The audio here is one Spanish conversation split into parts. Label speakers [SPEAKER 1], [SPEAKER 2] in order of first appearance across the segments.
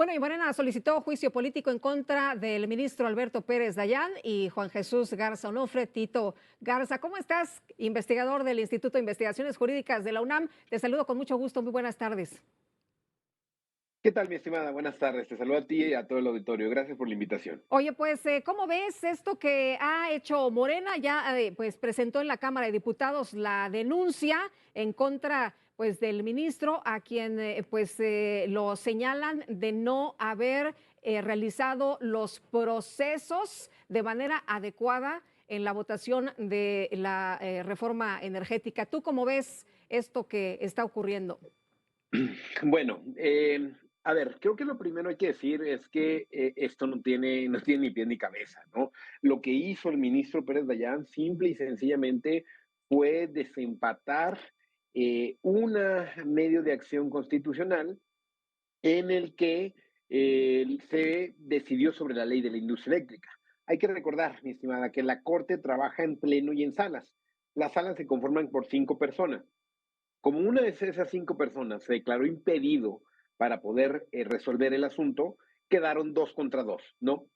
[SPEAKER 1] Bueno, y Morena solicitó juicio político en contra del ministro Alberto Pérez Dayán y Juan Jesús Garza Onofre. Tito Garza, ¿cómo estás? Investigador del Instituto de Investigaciones Jurídicas de la UNAM. Te saludo con mucho gusto. Muy buenas tardes.
[SPEAKER 2] ¿Qué tal, mi estimada? Buenas tardes. Te saludo a ti y a todo el auditorio. Gracias por la invitación.
[SPEAKER 1] Oye, pues, ¿cómo ves esto que ha hecho Morena? Ya, pues, presentó en la Cámara de Diputados la denuncia en contra, pues, del ministro, a quien, pues, lo señalan de no haber realizado los procesos de manera adecuada en la votación de la reforma energética. ¿Tú cómo ves esto que está ocurriendo?
[SPEAKER 2] Bueno, a ver, creo que lo primero hay que decir es que esto no tiene ni pie ni cabeza, ¿no? Lo que hizo el ministro Pérez Dayán simple y sencillamente fue desempatar un medio de acción constitucional en el que se decidió sobre la ley de la industria eléctrica. Hay que recordar, mi estimada, que la Corte trabaja en pleno y en salas. Las salas se conforman por 5 personas. Como una de esas 5 personas se declaró impedido para poder resolver el asunto, quedaron 2 contra 2, ¿no?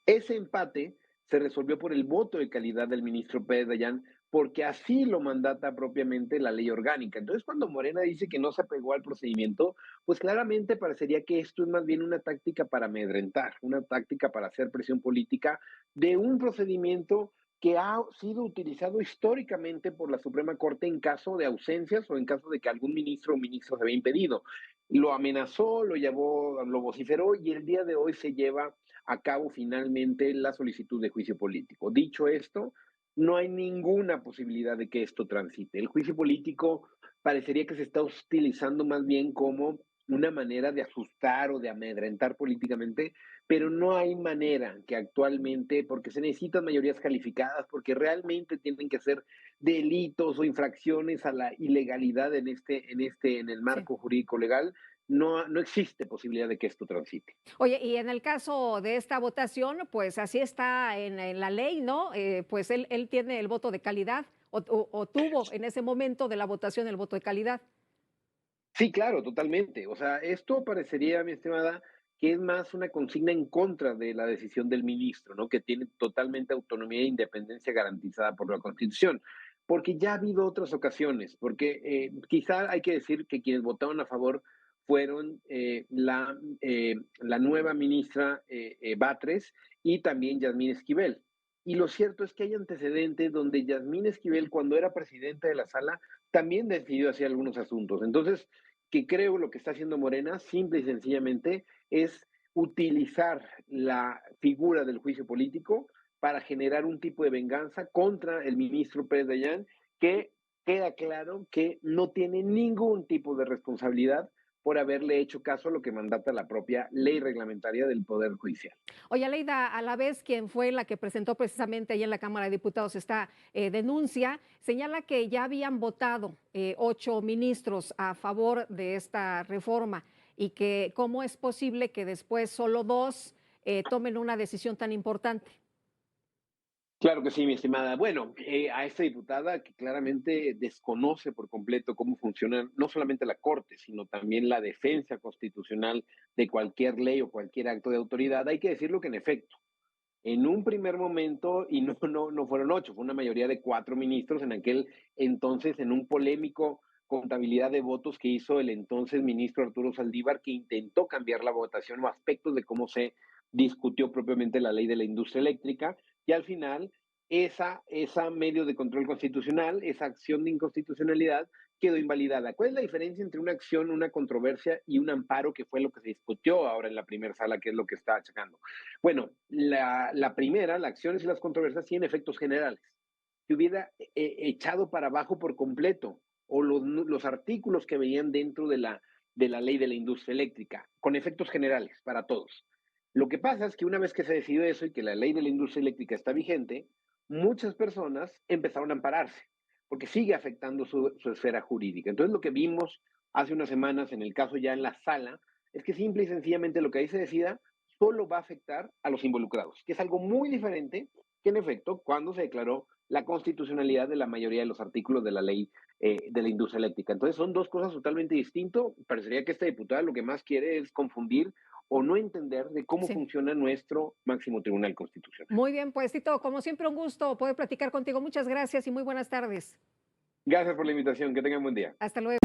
[SPEAKER 2] Ese empate se resolvió por el voto de calidad del ministro Pérez Dayán, porque así lo mandata propiamente la ley orgánica. Entonces, cuando Morena dice que no se apegó al procedimiento, pues claramente parecería que esto es más bien una táctica para amedrentar, una táctica para hacer presión política de un procedimiento que ha sido utilizado históricamente por la Suprema Corte en caso de ausencias o en caso de que algún ministro o ministro se vea impedido. Lo amenazó, lo llevó, lo vociferó y el día de hoy se lleva a cabo finalmente la solicitud de juicio político. Dicho esto, no hay ninguna posibilidad de que esto transite. El juicio político parecería que se está utilizando más bien como una manera de asustar o de amedrentar políticamente, pero no hay manera que actualmente, porque se necesitan mayorías calificadas, porque realmente tienen que ser delitos o infracciones a la ilegalidad en el
[SPEAKER 1] Sí.
[SPEAKER 2] marco jurídico legal, no existe posibilidad de que esto transite.
[SPEAKER 1] Oye, y en el caso de esta votación, pues así está en la ley, ¿no? Pues él tiene el voto de calidad o tuvo en ese momento de la votación el voto de calidad.
[SPEAKER 2] Sí, claro, totalmente. O sea, esto parecería, mi estimada, que es más una consigna en contra de la decisión del ministro, ¿no? Que tiene totalmente autonomía e independencia garantizada por la Constitución. Porque ya ha habido otras ocasiones, porque quizá hay que decir que quienes votaron a favor fueron la nueva ministra Batres y también Yasmín Esquivel. Y lo cierto es que hay antecedentes donde Yasmín Esquivel, cuando era presidenta de la sala, también decidió hacer algunos asuntos. Entonces, que creo lo que está haciendo Morena, simple y sencillamente, es utilizar la figura del juicio político para generar un tipo de venganza contra el ministro Pérez Dayán, que queda claro que no tiene ningún tipo de responsabilidad por haberle hecho caso a lo que mandata la propia ley reglamentaria del Poder Judicial.
[SPEAKER 1] Oye, Aleida, a la vez quien fue la que presentó precisamente ahí en la Cámara de Diputados esta denuncia, señala que ya habían votado 8 ministros a favor de esta reforma y que cómo es posible que después solo dos tomen una decisión tan importante.
[SPEAKER 2] Claro que sí, mi estimada. Bueno, a esta diputada que claramente desconoce por completo cómo funciona no solamente la Corte, sino también la defensa constitucional de cualquier ley o cualquier acto de autoridad, hay que decirlo que en efecto, en un primer momento, y no fueron 8, fue una mayoría de 4 ministros en aquel entonces, en un polémico contabilidad de votos que hizo el entonces ministro Arturo Saldívar, que intentó cambiar la votación o aspectos de cómo se discutió propiamente la ley de la industria eléctrica, y al final esa medio de control constitucional, esa acción de inconstitucionalidad, quedó invalidada. ¿Cuál es la diferencia entre una acción, una controversia y un amparo, que fue lo que se discutió ahora en la primera sala, que es lo que está achacando? Bueno, la primera, las acciones y las controversias, tienen efectos generales. Que hubiera echado para abajo por completo, o los artículos que venían dentro de la ley de la industria eléctrica, con efectos generales para todos. Lo que pasa es que una vez que se decidió eso y que la ley de la industria eléctrica está vigente, muchas personas empezaron a ampararse, porque sigue afectando su esfera jurídica. Entonces, lo que vimos hace unas semanas en el caso ya en la sala es que simple y sencillamente lo que ahí se decida solo va a afectar a los involucrados, que es algo muy diferente que en efecto, cuando se declaró la constitucionalidad de la mayoría de los artículos de la ley de la industria eléctrica. Entonces son dos cosas totalmente distintas. Parecería que esta diputada lo que más quiere es confundir o no entender de cómo
[SPEAKER 1] Sí.
[SPEAKER 2] funciona nuestro máximo tribunal constitucional.
[SPEAKER 1] Muy bien, pues Tito, como siempre un gusto poder platicar contigo. Muchas gracias y muy buenas tardes.
[SPEAKER 2] Gracias por la invitación, que tengan buen día.
[SPEAKER 1] Hasta luego.